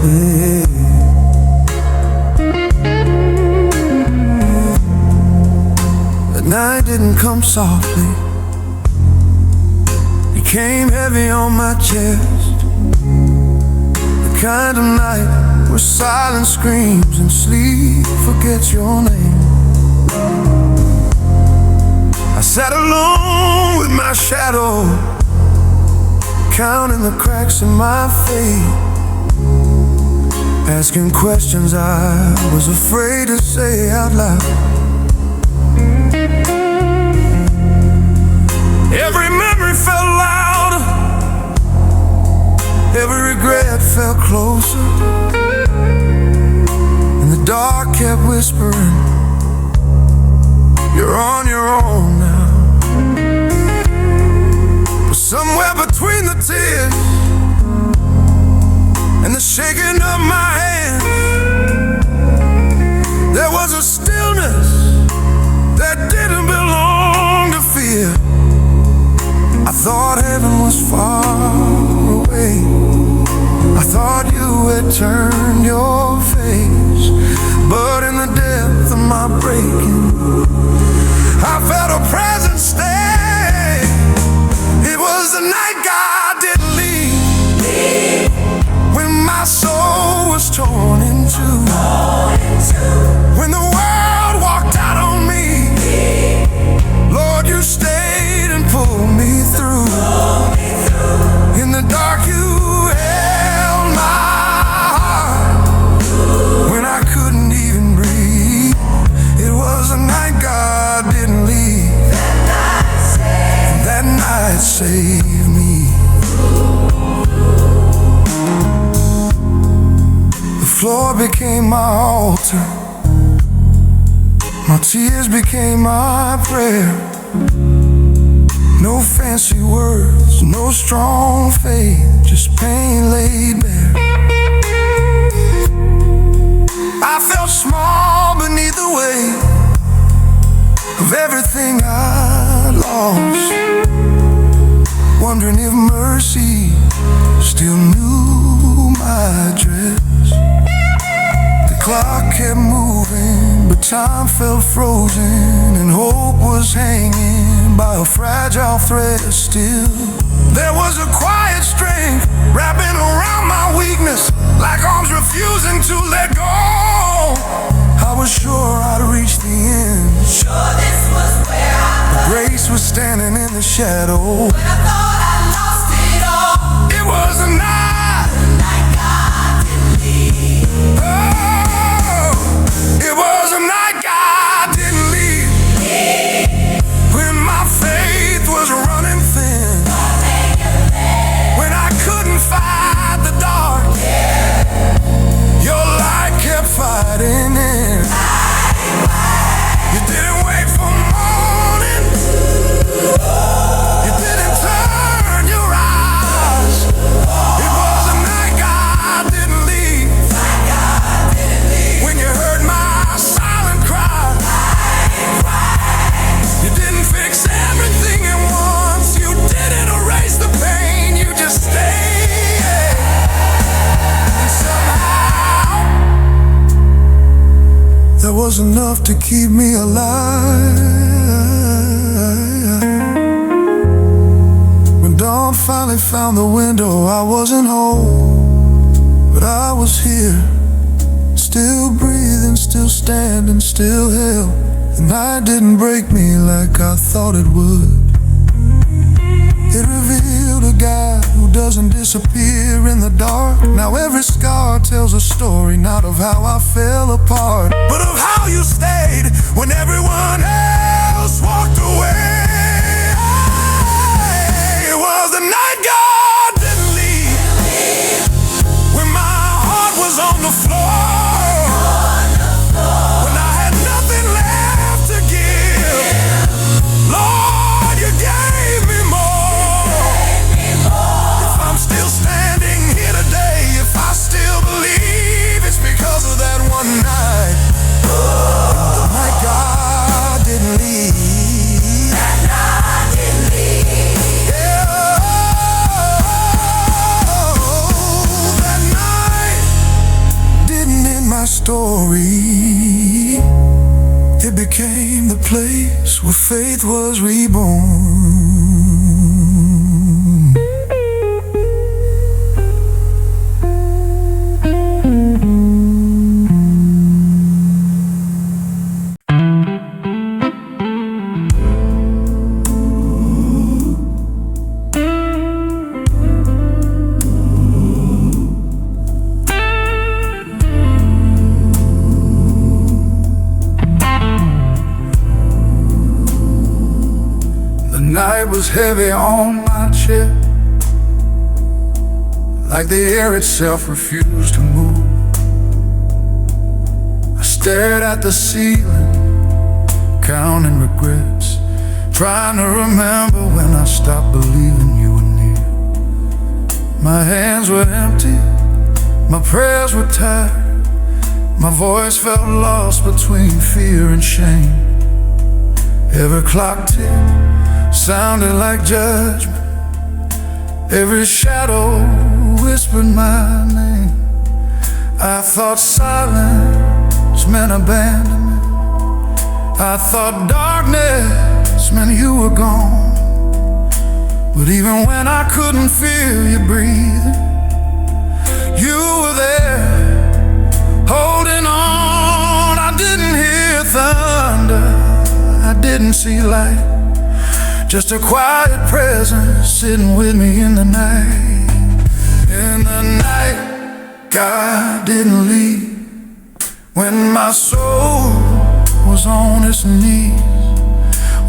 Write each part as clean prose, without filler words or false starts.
Yeah. The night didn't come softly. It came heavy on my chest. The kind of night where silence screams and sleep forgets your name. I sat alone with my shadow, counting the cracks in my fate, asking questions I was afraid to say out loud. Every memory felt louder, every regret felt closer, and the dark kept whispering, you're on your own now. But somewhere between the tears and the shaking of my hands, there was a stillness that didn't belong to fear. I thought heaven was far away. I thought you had turned your face. But in the depth of my breaking, I felt a presence stay. It was the night God didn't leave, when my soul was torn in two, when the world walked out on me. Lord, you stayed and pulled me through. In the dark you held my heart when I couldn't even breathe. It was a night God didn't leave. That night saved me. The floor became my altar, my tears became my prayer. No fancy words, no strong faith, just pain laid bare. I felt small beneath the weight of everything I'd lost, wondering if mercy still knew my address. The clock kept moving, but time felt frozen, and hope was hanging by a fragile thread still. There was a quiet strength wrapping around my weakness, like arms refusing to let go. I was sure I'd reach the end, sure this was where I grace was standing in the shadow. when I thought I lost it all. It was a night, The night God didn't leave. oh, it was a night God didn't leave, when my faith was running thin, when I couldn't fight the dark, your light kept fighting in. You didn't wait for morning, you didn't turn your eyes. It was a night God didn't leave, when you heard my silent cry. You didn't fix everything at once, you didn't erase the pain, you just stayed. And somehow there was enough to keep me alive. When dawn finally found the window, I wasn't home, but I was here, still breathing, still standing, still held. The night didn't break me like I thought it would. It revealed a guy who doesn't disappear in the dark. Now every scar tells a story, not of how I fell apart, but of how you stayed when everyone else walked away. It was the night God didn't leave, when my heart was on the floor, when I had nothing left to give. Lord, you gave me more. If I'm still standing here today, if I still believe, it's because of that one night. The night God didn't leave. story. It became the place where faith was reborn. The night was heavy on my chest, like the air itself refused to move. I stared at the ceiling, counting regrets, trying to remember when I stopped believing you were near. My hands were empty, my prayers were tired, my voice felt lost between fear and shame. Every clock tick sounded like judgment, every shadow whispered my name. I thought silence meant abandonment, I thought darkness meant you were gone. But even when I couldn't feel you breathing, you were there, holding on. I didn't hear thunder, I didn't see light, just a quiet presence sitting with me in the night. In the night, God didn't leave. When my soul was on its knees,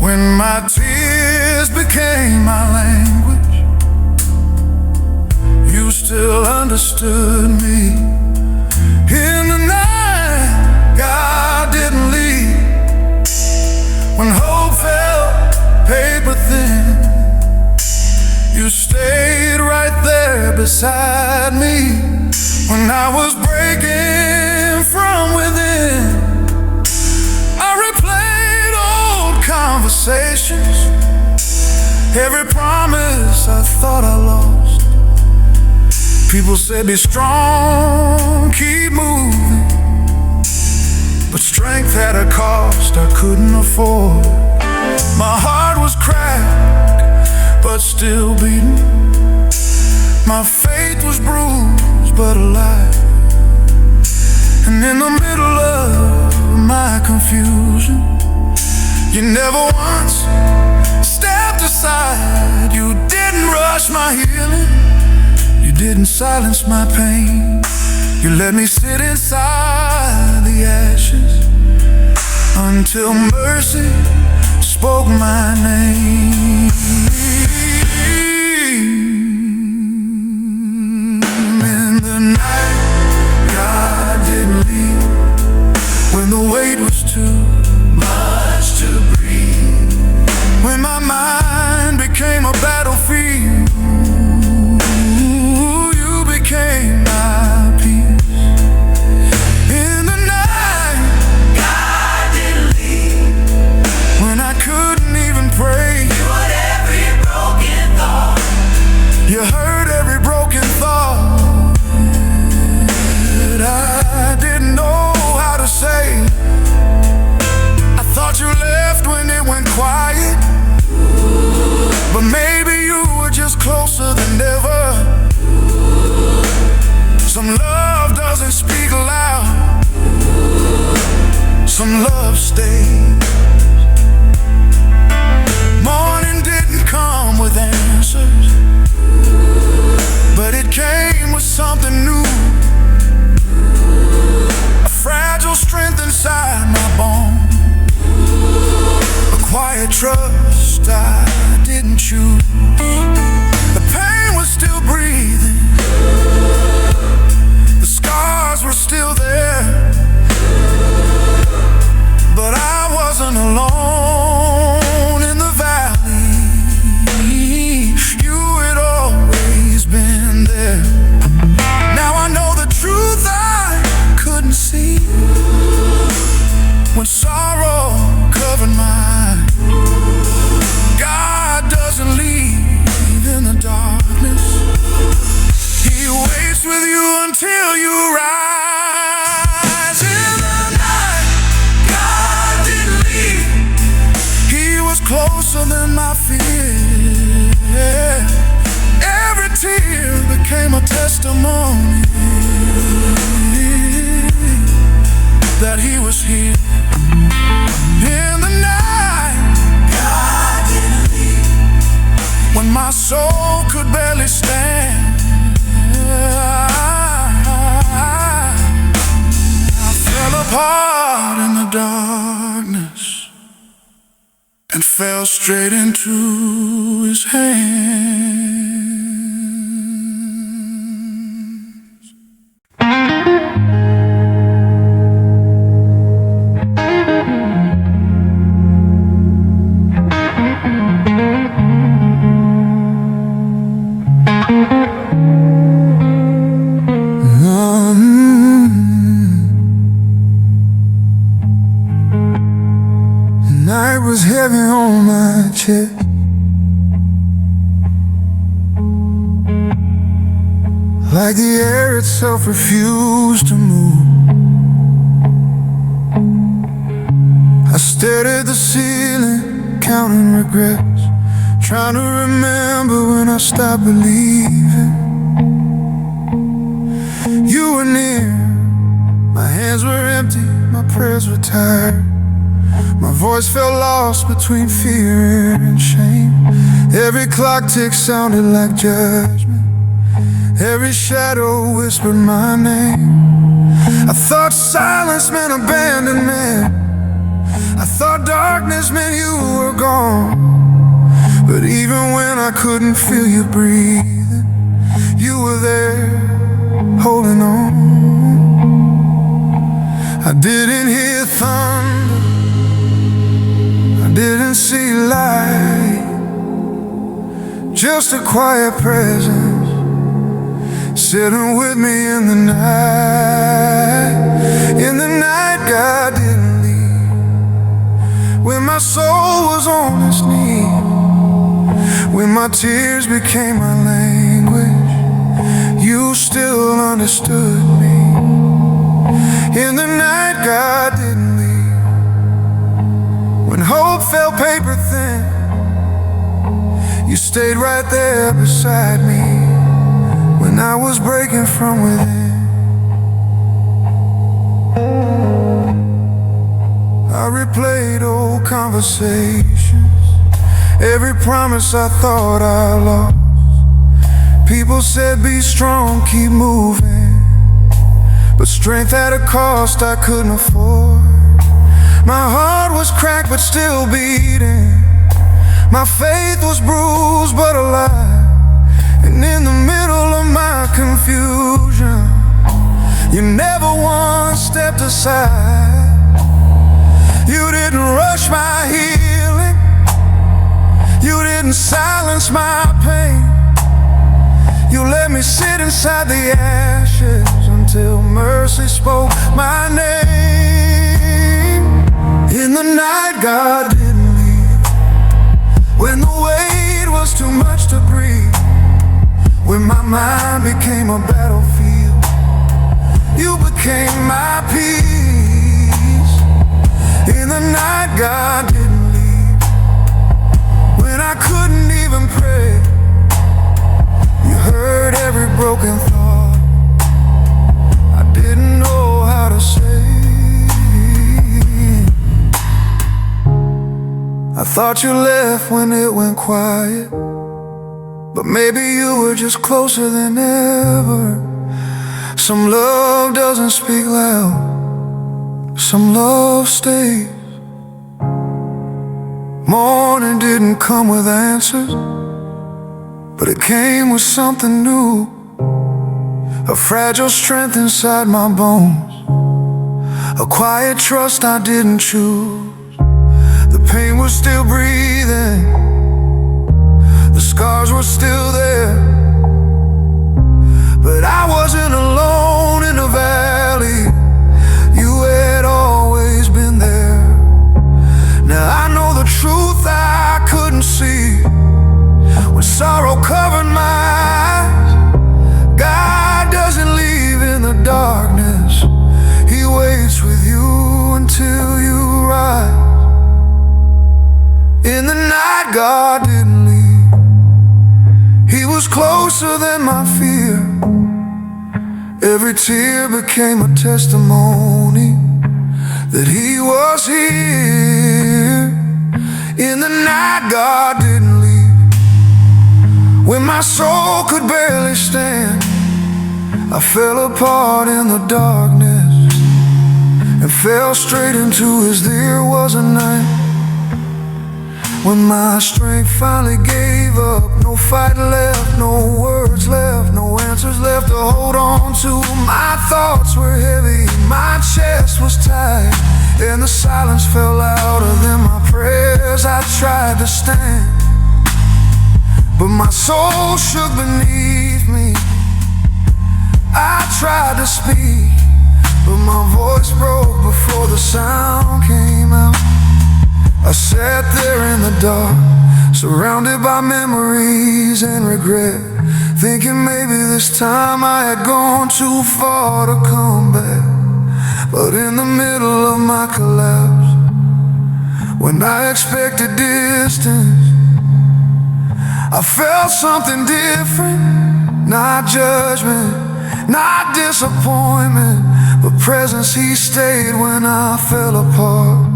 when my tears became my language, you still understood me. In the night, God didn't leave. When hope felt paper thin, you stayed right there beside me. When I was breaking from within, I replayed old conversations, every promise I thought I lost. People said be strong, keep moving, but strength had a cost I couldn't afford. My heart was cracked, but still beating. My faith was bruised, but alive. And in the middle of my confusion, you never once stepped aside. You didn't rush my healing, you didn't silence my pain. You let me sit inside the ashes until mercy spoke my name. In the night, God didn't leave. When the weight was too much to breathe, when my mind became a battlefield, you became my peace. In the night, God didn't leave. When I couldn't even pray, you heard every broken thought. You heard every broken thought that I didn't know how to say. I thought you left when it went quiet, but maybe you were just closer than ever. Some love doesn't speak loud, some love stays. Morning didn't come with answers, but it came with something new. A fragile strength inside my bones, a quiet trust I didn't choose. The pain was still breathing, the scars were still there, but I wasn't alone in the valley. You had always been there. Now I know the truth I couldn't see when sorrow covered my eyes. God doesn't leave in the darkness, He waits with you until you rise. testimony that he was here in the night. God didn't leave. When my soul could barely stand, I fell apart in the darkness and fell straight into his hands. Night was heavy on my chest. Like the air itself refused to move. I stared at the ceiling, counting regrets, trying to remember when I stopped believing. You were near, my hands were empty, my prayers were tired. My voice felt lost between fear and shame. Every clock tick sounded like judgment. Every shadow whispered my name. I thought silence meant abandonment. I thought darkness meant you were gone. But even when I couldn't feel you breathing, you were there, holding on. I didn't hear thunder, didn't see light, just a quiet presence sitting with me in the night. In the night, God didn't leave. When my soul was on its knees, when my tears became my language, you still understood me. In the night, God didn't leave. When hope felt paper thin, you stayed right there beside me when I was breaking from within. I replayed old conversations, every promise I thought I lost. People said be strong, keep moving, but strength at a cost I couldn't afford. My heart was cracked but still beating. My faith was bruised but alive. And in the middle of my confusion, you never once stepped aside. You didn't rush my healing. You didn't silence my pain. You let me sit inside the ashes until mercy spoke my name. In the night, God didn't leave. When the weight was too much to breathe, when my mind became a battlefield, you became my peace. In the night, God didn't leave. When I couldn't even pray, you heard every broken thought I didn't know how to say. I thought you left when it went quiet, but maybe you were just closer than ever. Some love doesn't speak loud, some love stays. Morning didn't come with answers, but it came with something new. A fragile strength inside my bones, a quiet trust I didn't choose. The pain was still breathing, the scars were still there, but I wasn't alone in the valley. You had always been there. Now I know the truth I couldn't see when sorrow covered my eyes. God doesn't leave in the darkness. He waits with you until you rise. In the night, God didn't leave. He was closer than my fear. Every tear became a testimony that He was here. In the night, God didn't leave. When my soul could barely stand, I fell apart in the darkness and fell straight into His there was a night. When my strength finally gave up, no fight left, no words left, no answers left to hold on to. My thoughts were heavy, my chest was tight, and the silence fell louder than my prayers. I tried to stand, but my soul shook beneath me. I tried to speak, but my voice broke before the sound came out. I sat there in the dark, surrounded by memories and regret, thinking maybe this time I had gone too far to come back. But in the middle of my collapse, when I expected distance, I felt something different. Not judgment, not disappointment, but presence. He stayed when I fell apart,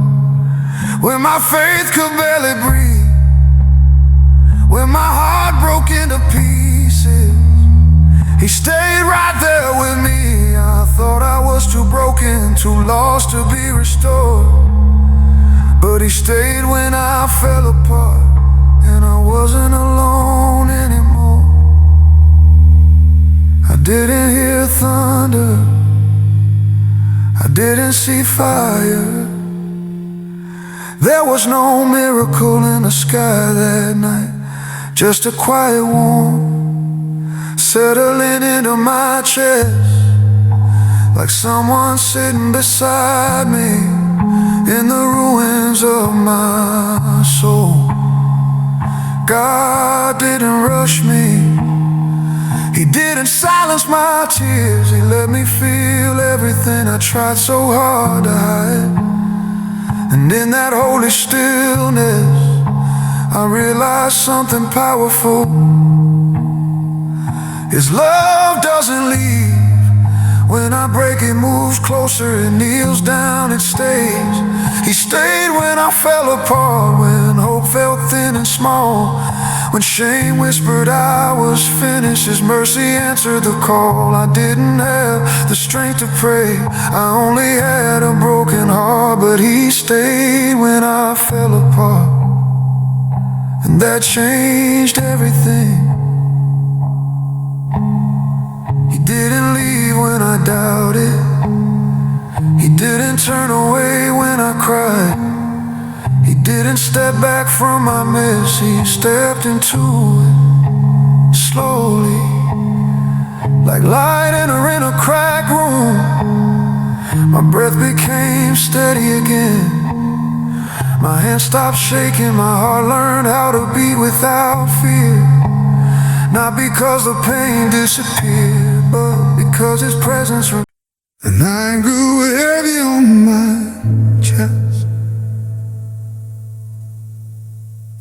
when my faith could barely breathe, when my heart broke into pieces. He stayed right there with me. I thought I was too broken, too lost to be restored, but He stayed when I fell apart, and I wasn't alone anymore. I didn't hear thunder, I didn't see fire. There was no miracle in the sky that night, just a quiet warmth settling into my chest, like someone sitting beside me in the ruins of my soul. God didn't rush me, He didn't silence my tears. He let me feel everything I tried so hard to hide. And in that holy stillness, I realized something powerful. His love doesn't leave. When I break, He moves closer, He kneels down and stays. He stayed when I fell apart, when hope felt thin and small, when shame whispered I was finished. His mercy answered the call. I didn't have the strength to pray, I only had a broken heart, but He stayed when I fell apart, and that changed everything. He didn't leave when I doubted, He didn't turn away when I cried, He didn't step back from my mess. He stepped into it slowly, like light in a cracked room. My breath became steady again, my hands stopped shaking, my heart learned how to beat without fear. Not because the pain disappeared, but because His presence remained. The night grew heavy on my chest,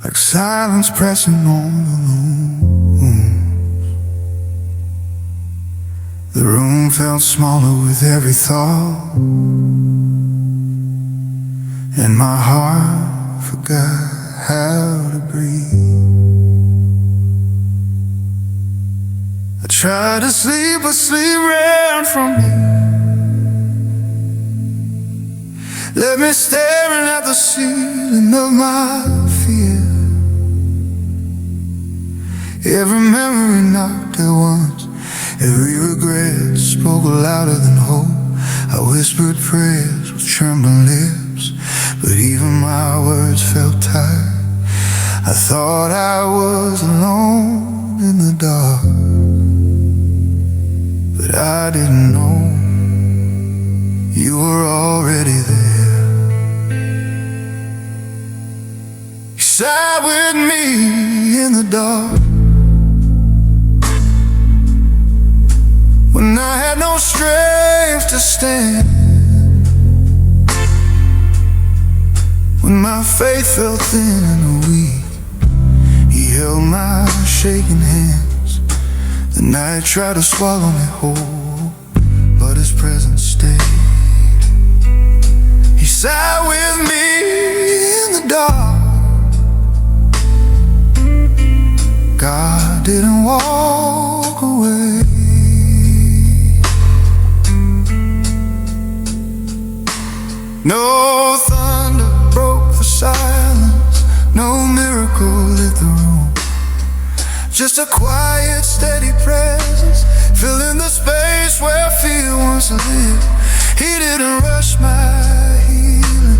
like silence pressing on the room. The room felt smaller with every thought, and my heart forgot how to breathe. I tried to sleep, but sleep ran from me, left me staring at the ceiling of my fear. Every memory knocked at once, every regret spoke louder than hope. I whispered prayers with trembling lips, but even my words felt tired. I thought I was alone in the dark, but I didn't know You were already there. You sat with me in the dark when I had no strength to stand, when my faith felt thin and weak. He held my shaking hands. The night tried to swallow me whole. sat with me in the dark. God didn't walk away. No thunder broke the silence, no miracle lit the room. Just a quiet, steady presence filling the space where fear once lived. He didn't rush my healing,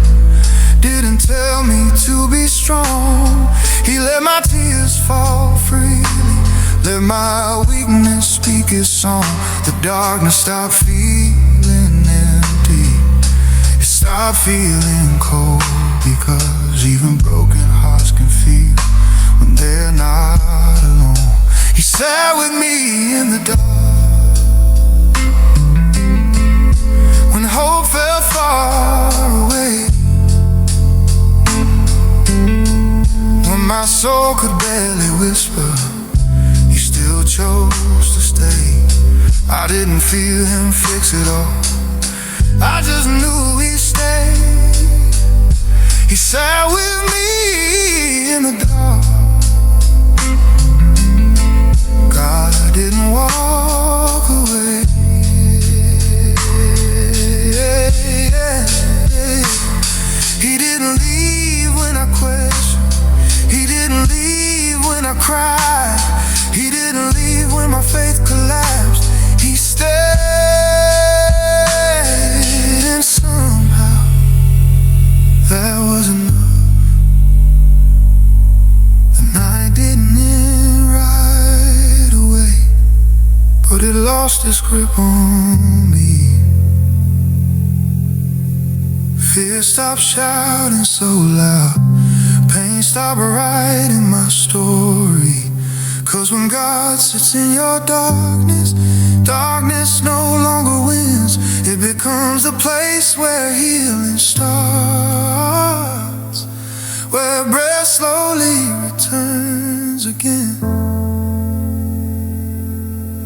didn't tell me to be strong. He let my tears fall freely, let my weakness speak its song. The darkness stopped feeling empty, it stopped feeling cold, because even broken hearts can feel when they're not alone. He sat with me in the dark, when hope fell far away, when my soul could barely whisper, he still chose to stay. I didn't feel him fix it all, I just knew he'd stay. He sat with me in the dark. God didn't walk away. He didn't leave when I questioned, he didn't leave when I cried, he didn't leave when my faith collapsed. He stayed, and somehow that was enough. The night didn't end right away, but it lost its grip on me. Fear stopped shouting so loud, pain stopped writing my story. 'Cause when God sits in your darkness, darkness no longer wins. It becomes the place where healing starts, where breath slowly returns again.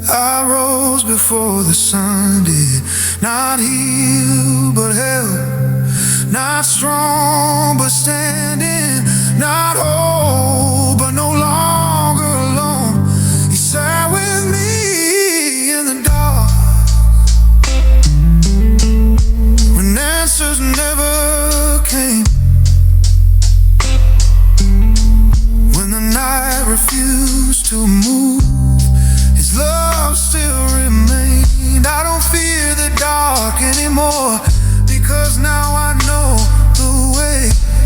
I rose before the sun did, not healed but held, not strong but standing, not whole but no longer alone. He sat with me in the dark, when answers never came, when the night refused to move, his love still remained. I don't fear the dark anymore, because now I know the way.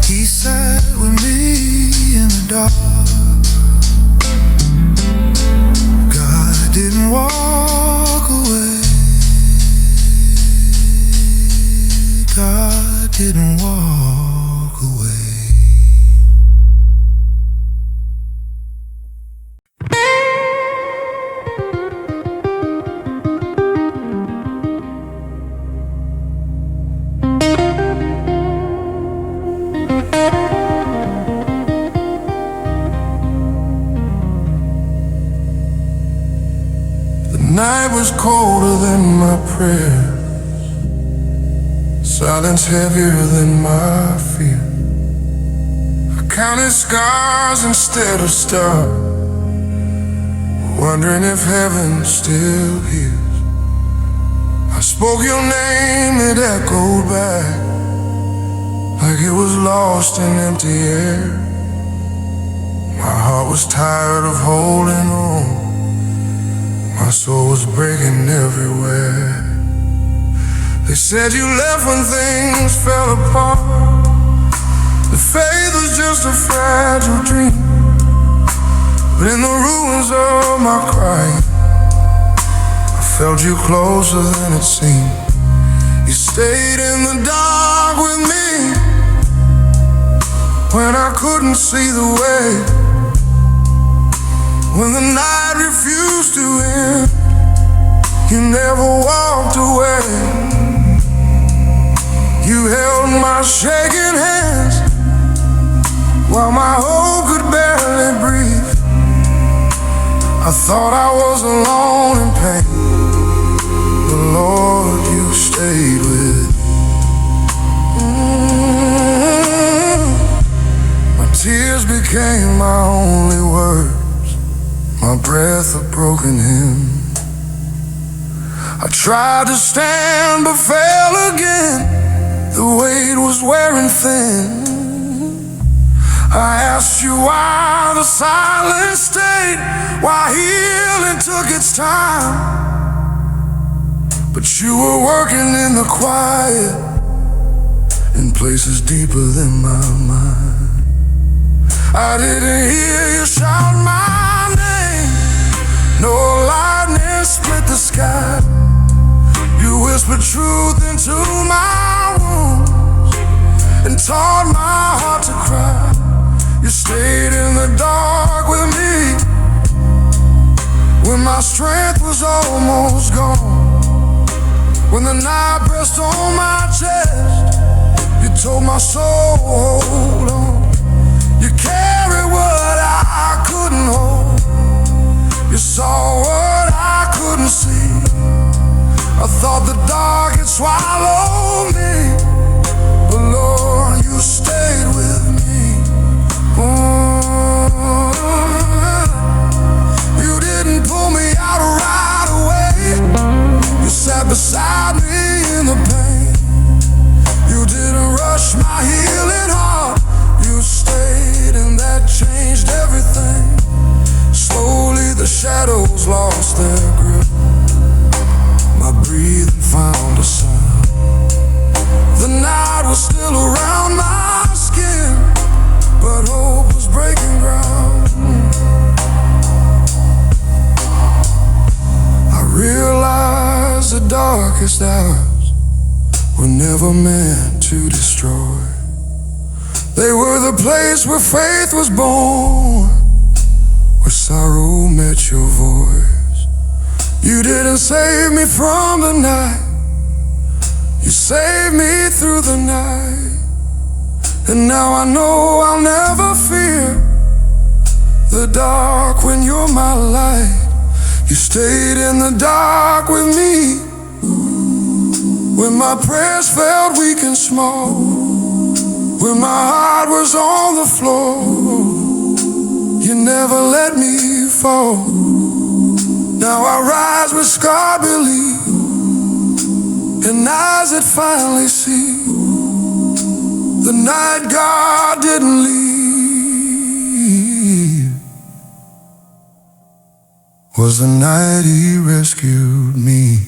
He sat with me in the dark. God didn't walk away. God didn't walk away. The night was colder than my prayers, silence heavier than my fear. I counted scars instead of stars, wondering if heaven still hears. I spoke your name, it echoed back like it was lost in empty air. My heart was tired of holding on, my soul was breaking everywhere. They said you left when things fell apart, the faith was just a fragile dream. But in the ruins of my crying, I felt you closer than it seemed. You stayed in the dark with me when I couldn't see the way, when the night refused to end. You never walked away. You held my shaking hands while my hope could barely breathe. I thought I was alone in pain, but Lord, you stayed with me. death a broken hymn. I tried to stand but fell again. The weight was wearing thin. I asked you why the silence stayed, why healing took its time. But you were working in the quiet, in places deeper than my mind. I didn't hear you shout my name. No lightning split the sky. You whispered truth into my wounds and taught my heart to cry. You stayed in the dark with me when my strength was almost gone. When the night pressed on my chest, you told my soul, hold on. You carried what I couldn't hold. You saw what I couldn't see. I thought the dark had swallowed me, but Lord, you stayed with me. You didn't pull me out right away. You sat beside me in the pain. You didn't rush my healing heart. You stayed, and that changed everything. Slowly the shadows lost their grip. My breathing found a sound. The night was still around my skin, but hope was breaking ground. I realized the darkest hours were never meant to destroy. They were the place where faith was born, where sorrow met your voice. You didn't save me from the night, you saved me through the night. And now I know I'll never fear the dark when you're my light. You stayed in the dark with me when my prayers felt weak and small, when my heart was on the floor. You never let me fall. Now I rise with scarred belief and eyes that finally see. The night God didn't leave was the night He rescued me.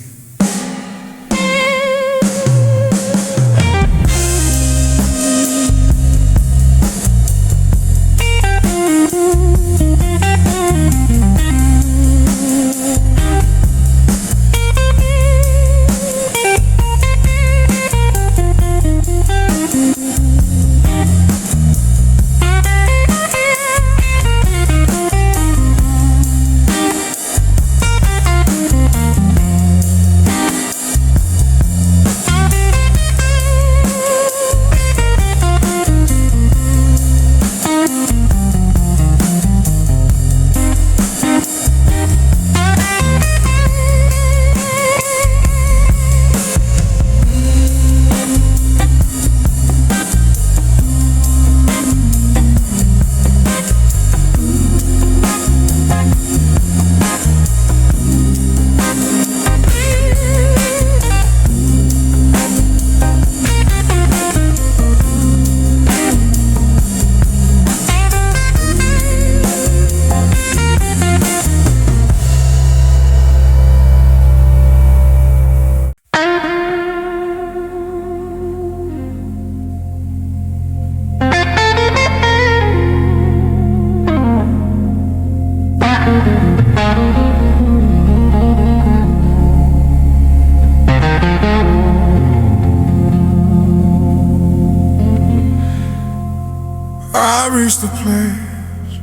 I reached the place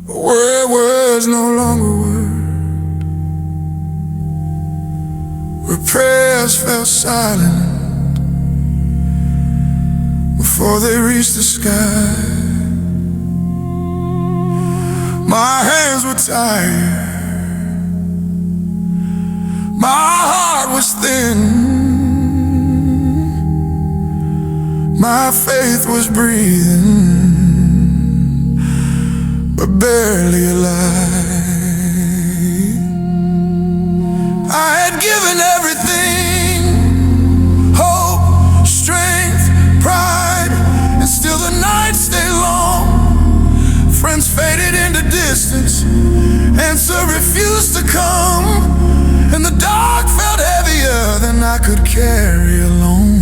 where words no longer word, where prayers fell silent before they reached the sky. My hands were tired, my heart was thin, my faith was breathing, but barely alive. I had given everything, hope, strength, pride, and still the nights stay long. Friends faded into distance, answer refused to come, and the dark felt heavier than I could carry alone.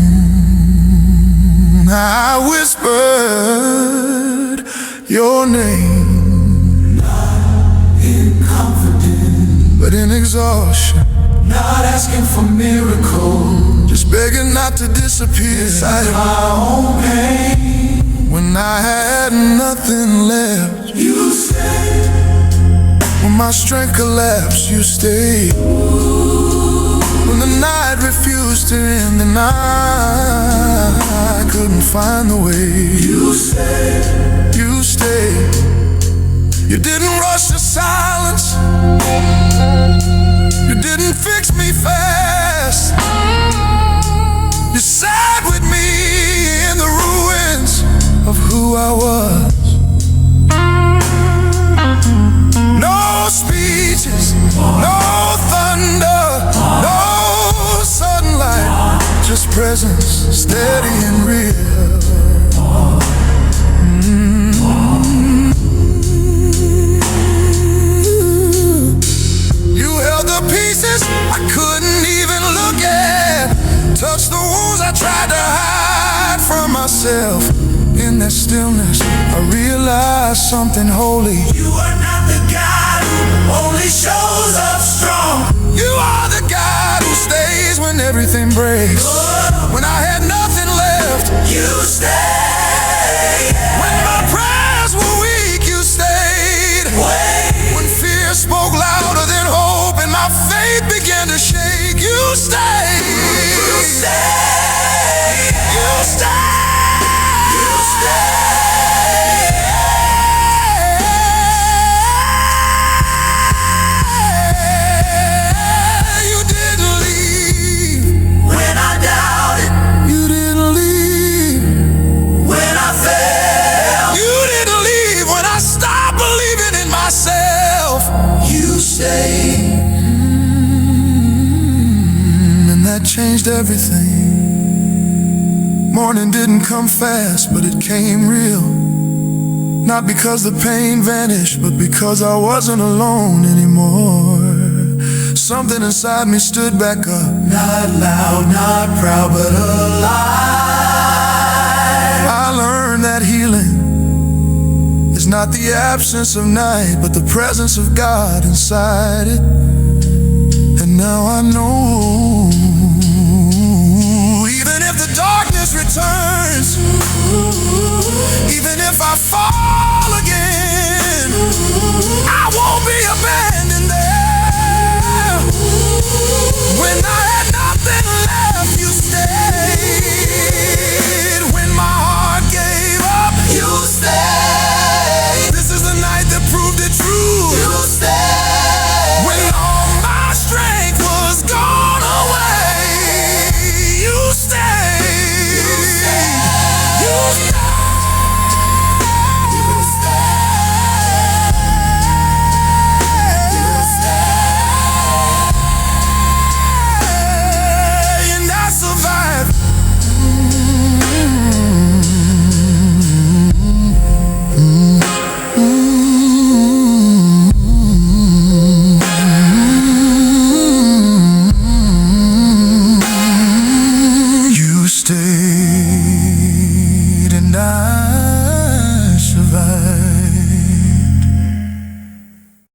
I whispered your name, not in confidence, but in exhaustion, not asking for miracles, just begging not to disappear inside my own pain. When I had nothing left, You stayed. when my strength collapsed, you stayed. When the night refused to end and I couldn't find the way, You stayed. you stayed. You didn't rush to silence, you didn't fix me fast. You sat with me in the ruins of who I was. No speeches, no thunder, no sunlight, just presence, steady and real. You held the pieces I couldn't even look at, touched the wounds I tried to hide from myself. In that stillness, I realized something holy. You are not the God who only shows up strong. You are the God who stays when everything breaks. When I had nothing left, You stayed. when my prayers were weak, you stayed. Wait. When fear spoke louder than hope and my faith began to shake, you stayed. You stayed. You stayed. You didn't leave When I doubted, You didn't leave when I fell, You didn't leave when I stopped believing in myself. You stayed. And that changed everything. Morning didn't come fast, but it came real. Not because the pain vanished, but because I wasn't alone anymore. Something inside me stood back up. Not loud, not proud, but alive. I learned that healing is not the absence of night, but the presence of God inside it. And now I know, even if the darkness returns, even if I fall again, I won't be abandoned there. When